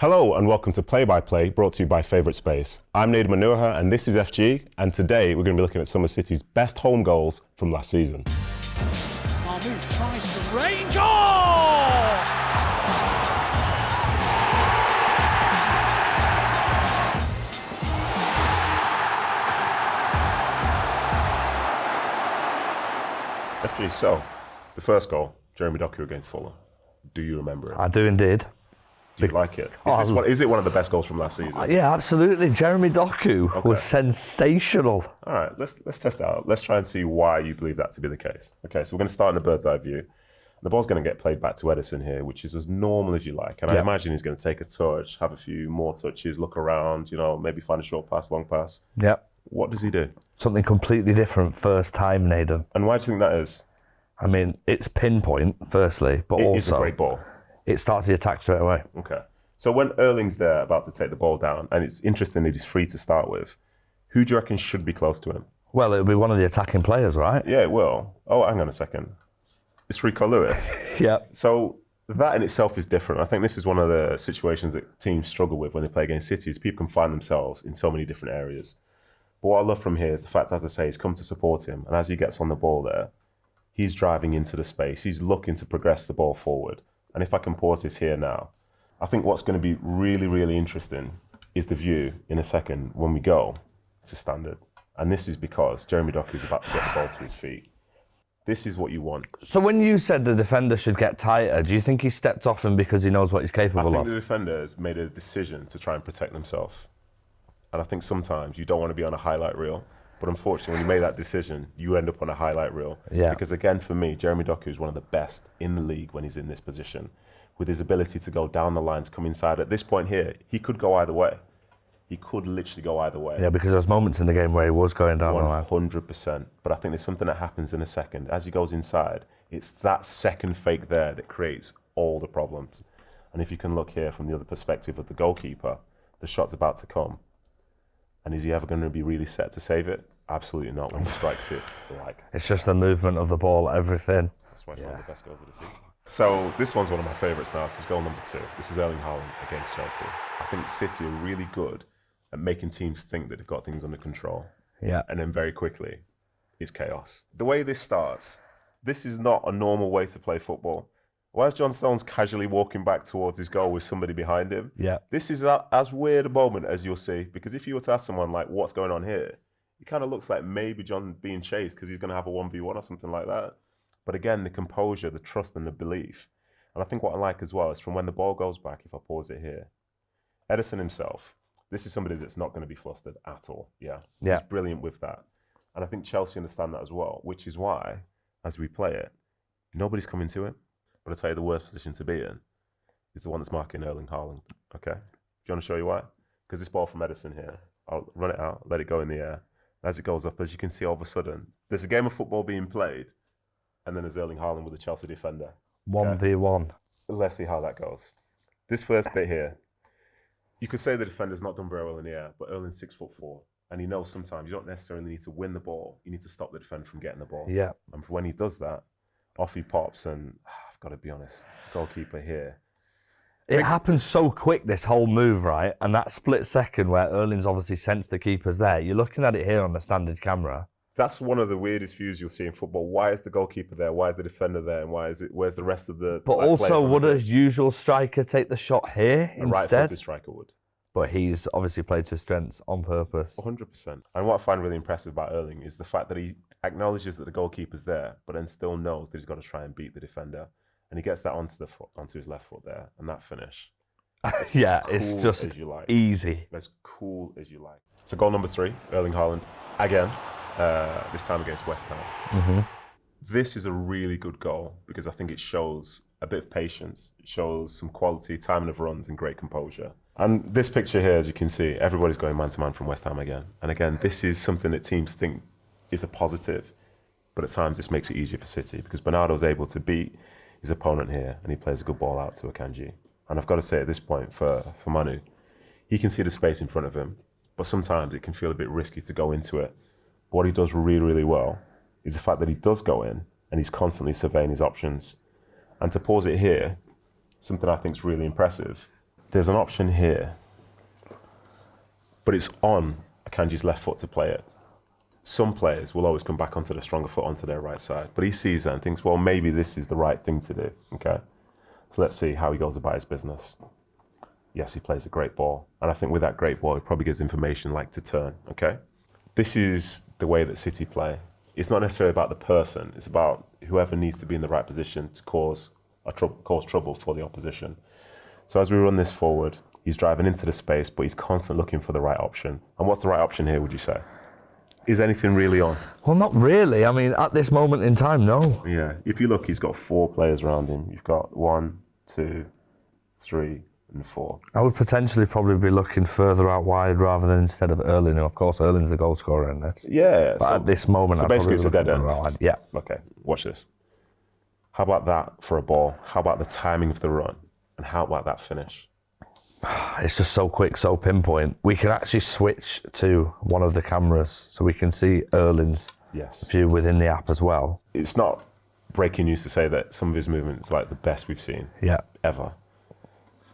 Hello and welcome to Play by Play, brought to you by FavoriteSpace. I'm Nedum Onuoha and this is FG, and today we're going to be looking at some of City's best home goals from last season. Marmoush tries to range. Oh! FG, so the first goal, Jeremy Doku against Fulham. Do you remember it? I do indeed. Do you like it? Is it one of the best goals from last season? Yeah, absolutely. Jeremy Doku was sensational. All right, let's test it out. Let's try and see why you believe that to be the case. Okay, so we're going to start in a bird's eye view. The ball's going to get played back to Ederson here, which is as normal as you like. And I imagine he's going to take a touch, have a few more touches, look around, maybe find a short pass, long pass. Yep. What does he do? Something completely different first time, Nedum. And why do you think that is? I mean, it's pinpoint, firstly, but It also is a great ball. It starts the attack straight away. Okay. So when Erling's there about to take the ball down, and it's interesting that he's free to start with, who do you reckon should be close to him? Well, it'll be one of the attacking players, right? Yeah, it will. Oh, hang on a second. It's Rico Lewis. Yeah. So that in itself is different. I think this is one of the situations that teams struggle with when they play against City, is people can find themselves in so many different areas. But what I love from here is the fact, as I say, he's come to support him, and as he gets on the ball there, he's driving into the space. He's looking to progress the ball forward. And if I can pause this here now, I think what's going to be really, really interesting is the view in a second when we go to standard. And this is because Jeremy Doku is about to get the ball to his feet. This is what you want. So when you said the defender should get tighter, do you think he stepped off him because he knows what he's capable of? I think the defender has made a decision to try and protect themselves. And I think sometimes you don't want to be on a highlight reel. But unfortunately, when you make that decision, you end up on a highlight reel. Yeah. Because again, for me, Jeremy Doku is one of the best in the league when he's in this position. With his ability to go down the lines, come inside. At this point here, he could go either way. He could literally go either way. Yeah, because there was moments in the game where he was going down the line. 100%. But I think there's something that happens in a second. As he goes inside, it's that second fake there that creates all the problems. And if you can look here from the other perspective of the goalkeeper, the shot's about to come. And is he ever going to be really set to save it? Absolutely not when he strikes it. It's just the movement of the ball, everything. That's why it's one of the best goals of the season. So this one's one of my favourites now. This is goal number 2. This is Erling Haaland against Chelsea. I think City are really good at making teams think that they've got things under control. Yeah. And then very quickly, it's chaos. The way this starts, this is not a normal way to play football. Why is John Stones casually walking back towards his goal with somebody behind him? Yeah. This is as weird a moment as you'll see, because if you were to ask someone like, what's going on here? It kind of looks like maybe John being chased because he's going to have a 1v1 or something like that. But again, the composure, the trust and the belief. And I think what I like as well is from when the ball goes back, if I pause it here, Ederson himself, this is somebody that's not going to be flustered at all. Yeah. He's brilliant with that. And I think Chelsea understand that as well, which is why, as we play it, nobody's coming to him. But I'll tell you the worst position to be in is the one that's marking Erling Haaland. Okay? Do you want to show you why? Because this ball from Ederson here, I'll run it out, let it go in the air. As it goes up, as you can see all of a sudden, there's a game of football being played, and then there's Erling Haaland with the Chelsea defender. 1v1. Let's see how that goes. This first bit here, you could say the defender's not done very well in the air, but Erling's 6'4", and he knows sometimes you don't necessarily need to win the ball. You need to stop the defender from getting the ball. Yeah. And when he does that, off he pops, and I've got to be honest, goalkeeper here. It happens so quick, this whole move, right? And that split second where Erling's obviously sensed the keeper's there. You're looking at it here on the standard camera. That's one of the weirdest views you'll see in football. Why is the goalkeeper there? Why is the defender there? And where's the rest of the... But also, would a usual striker take the shot here instead? A right-footed striker would. But he's obviously played to his strengths on purpose. 100%. And what I find really impressive about Erling is the fact that he acknowledges that the goalkeeper's there, but then still knows that he's got to try and beat the defender. And he gets that onto his left foot there, and that finish. Yeah, cool, it's just easy. As cool as you like. So goal number 3, Erling Haaland, again, this time against West Ham. Mm-hmm. This is a really good goal because I think it shows a bit of patience. It shows some quality, timing of runs and great composure. And this picture here, as you can see, everybody's going man-to-man from West Ham again. And again, this is something that teams think is a positive, but at times this makes it easier for City because Bernardo's able to beat his opponent here and he plays a good ball out to Akanji. And I've got to say at this point for Manu, he can see the space in front of him, but sometimes it can feel a bit risky to go into it. But what he does really, really well is the fact that he does go in and he's constantly surveying his options. And to pause it here, something I think is really impressive. there's an option here, but it's on Akanji's left foot to play it. Some players will always come back onto the stronger foot onto their right side, but he sees that and thinks, well, maybe this is the right thing to do, okay? So let's see how he goes about his business. Yes, he plays a great ball, and I think with that great ball, he probably gives information like to turn, okay? This is the way that City play. It's not necessarily about the person, it's about whoever needs to be in the right position to cause trouble for the opposition. So as we run this forward, he's driving into the space, but he's constantly looking for the right option. And what's the right option here, would you say? Is anything really on? Well, not really. I mean, at this moment in time, no. Yeah. If you look, he's got 4 players around him. You've got 1, 2, 3, and 4. I would potentially probably be looking further out wide rather than instead of Erling. Of course, Erling's the goal scorer in this. Yeah. But at this moment, so I'd basically probably it's a dead looking end. further out wide. Yeah. Okay, watch this. How about that for a ball? How about the timing of the run? And how about that finish? It's just so quick, so pinpoint. We can actually switch to one of the cameras so we can see Erling's view within the app as well. It's not breaking news to say that some of his movements are like the best we've seen ever.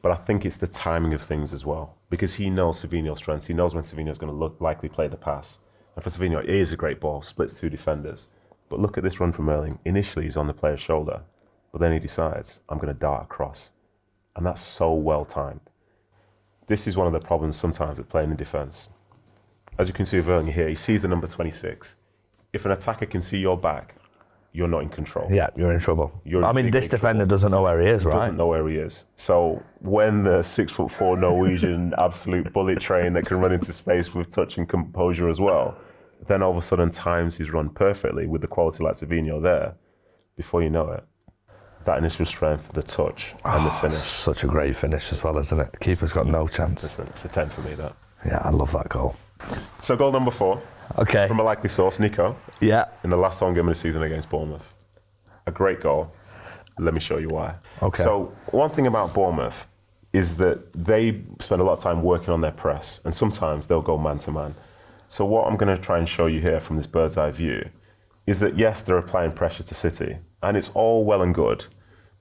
But I think it's the timing of things as well, because he knows Savinho's strengths. He knows when Savinho's going to likely play the pass. And for Savinho, it is a great ball, splits 2 defenders. But look at this run from Erling. Initially, he's on the player's shoulder, but then he decides, I'm going to dart across. And that's so well timed. This is one of the problems sometimes with playing in defence. As you can see with Erling here, he sees the number 26. If an attacker can see your back, you're not in control. Yeah, you're in trouble. I mean, this defender trouble. Doesn't know where he is, right? Doesn't know where he is. So when the 6'4" Norwegian absolute bullet train that can run into space with touch and composure as well, then all of a sudden times his run perfectly with the quality like Savinho there, before you know it, that initial strength, the touch, and the finish. Such a great finish as well, isn't it? Keeper's got no chance. Listen, it's a 10 for me, that. Yeah, I love that goal. So goal number 4. Okay. From a likely source, Nico. Yeah. In the last home game of the season against Bournemouth. A great goal. Let me show you why. Okay. So one thing about Bournemouth is that they spend a lot of time working on their press, and sometimes they'll go man-to-man. So what I'm going to try and show you here from this bird's eye view is that, yes, they're applying pressure to City, and it's all well and good,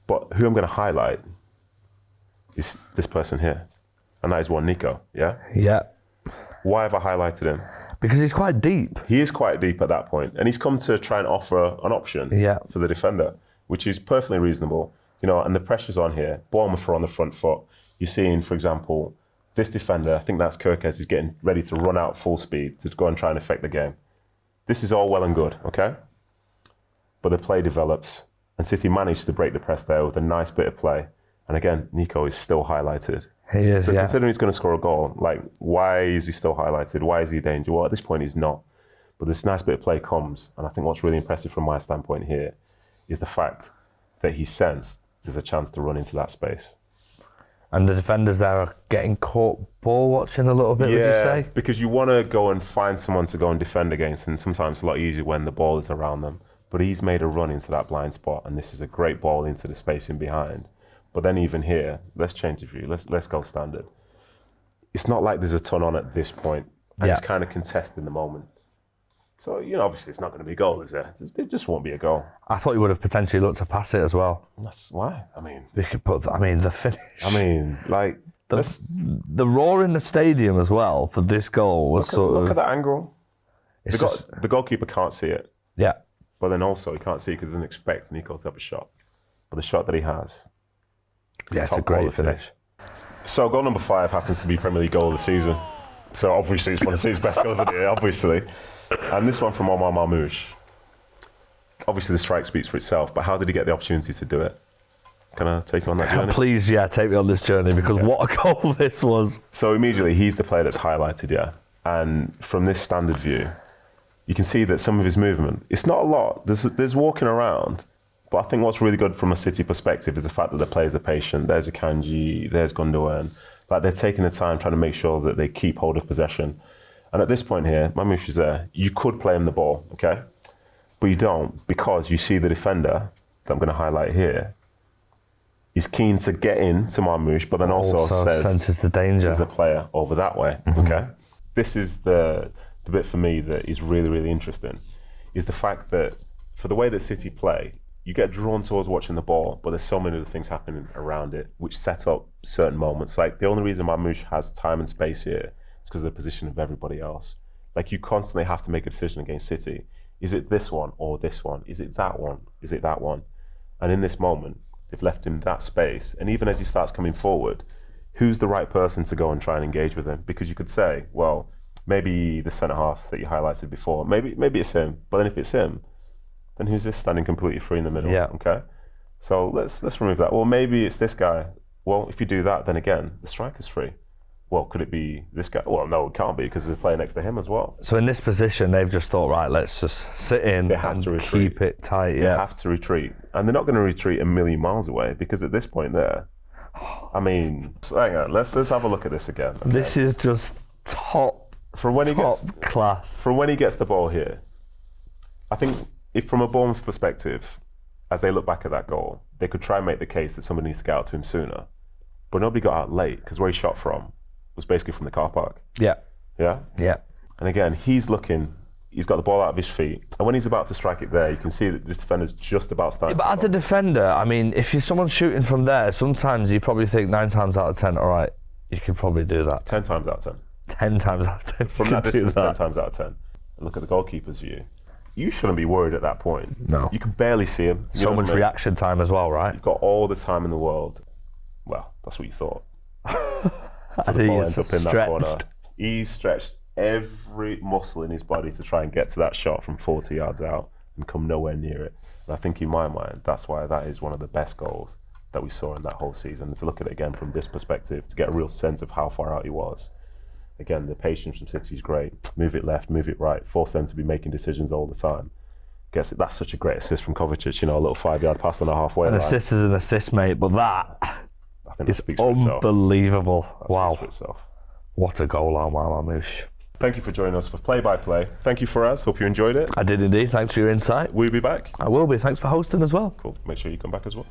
but who I'm going to highlight is this person here, and that is one Nico, yeah? Yeah. Why have I highlighted him? Because he's quite deep. He is quite deep at that point, and he's come to try and offer an option for the defender, which is perfectly reasonable. You know, and the pressure's on here. Bournemouth are on the front foot. You're seeing, for example, this defender, I think that's Cherki, is getting ready to run out full speed to go and try and affect the game. This is all well and good, okay? But the play develops, and City managed to break the press there with a nice bit of play. And again, Nico is still highlighted. He is, so considering he's going to score a goal, like, why is he still highlighted? Why is he a danger? Well, at this point, he's not. But this nice bit of play comes, and I think what's really impressive from my standpoint here is the fact that he sensed there's a chance to run into that space. And the defenders there are getting caught ball watching a little bit, would you say? Because you want to go and find someone to go and defend against, and sometimes it's a lot easier when the ball is around them. But he's made a run into that blind spot, and this is a great ball into the space in behind. But then even here, let's change the view. Let's go standard. It's not like there's a ton on at this point, and it's kind of contesting the moment. So, you know, obviously it's not going to be a goal, is there? It just won't be a goal. I thought you would have potentially looked to pass it as well. That's why. I mean, We could put, the finish. I mean, like, The roar in the stadium as well for this goal was look at that angle. It's The goalkeeper can't see it, yeah. but then also he can't see it because he doesn't expect Nico to have a shot. But the shot that he has, Yeah, it's a top great quality. finish. So goal number 5 happens to be Premier League goal of the season. So obviously it's one of his best goals of the year, obviously. And this one from Omar Marmoush. Obviously the strike speaks for itself, but how did he get the opportunity to do it? Can I take you on that journey? Please, take me on this journey, because what a goal this was. So immediately he's the player that's highlighted, yeah. And from this standard view, you can see that some of his movement, it's not a lot. There's walking around, but I think what's really good from a City perspective is the fact that the players are patient. There's Akanji, there's Gvardiol. Like, they're taking the time trying to make sure that they keep hold of possession. And at this point here, Marmoush is there. You could play him the ball, okay? But you don't, because you see the defender that I'm going to highlight here. He's keen to get in to Marmoush, but then also says senses the danger. There's a player over that way, okay? This is the bit for me that is really, really interesting, is the fact that for the way that City play, you get drawn towards watching the ball, but there's so many other things happening around it which set up certain moments. Like the only reason Marmoush has time and space here is because of the position of everybody else. Like you constantly have to make a decision against City. Is it this one or this one? Is it that one? Is it that one? And in this moment, they've left him that space. And even as he starts coming forward, who's the right person to go and try and engage with him? Because you could say, well, maybe the centre half that you highlighted before, maybe it's him. But then if it's him, then who's this standing completely free in the middle? Yeah. Okay. So let's remove that. Well, maybe it's this guy. Well, if you do that, then again, the striker's free. Well, could it be this guy? Well, no, it can't be because they're playing next to him as well. So in this position, they've just thought, right, let's just sit in and keep it tight. They have to retreat. And they're not going to retreat a million miles away because at this point there, I mean, hang on, let's have a look at this again. Okay? This is just top class. From when he gets the ball here, I think if from a Bournemouth perspective, as they look back at that goal, they could try and make the case that somebody needs to get out to him sooner. But nobody got out late because where he shot from was basically from the car park. Yeah. Yeah? Yeah. And again, he's got the ball out of his feet. And when he's about to strike it there, you can see that the defender's just about starting But as a defender, I mean, if you're someone shooting from there, sometimes you probably think 9 times out of 10, all right, you could probably do that. 10 times out of 10. 10 times out of 10. From that distance, 10 times out of 10. And look at the goalkeeper's view. You shouldn't be worried at that point. No. You can barely see him. So much reaction time as well, right? You've got all the time in the world. Well, that's what you thought. I think he's stretched. He stretched every muscle in his body to try and get to that shot from 40 yards out and come nowhere near it. And I think in my mind, that's why that is one of the best goals that we saw in that whole season. And to look at it again from this perspective, to get a real sense of how far out he was. Again, the patience from City is great. Move it left, move it right, force them to be making decisions all the time. Guess that's such a great assist from Kovacic, a little 5-yard pass on the halfway line. An assist is an assist, mate, but that I think is unbelievable. Wow. What a goal, Omar Marmoush. Thank you for joining us for Play by Play. Thank you for us. Hope you enjoyed it. I did indeed. Thanks for your insight. We'll be back. I will be. Thanks for hosting as well. Cool. Make sure you come back as well.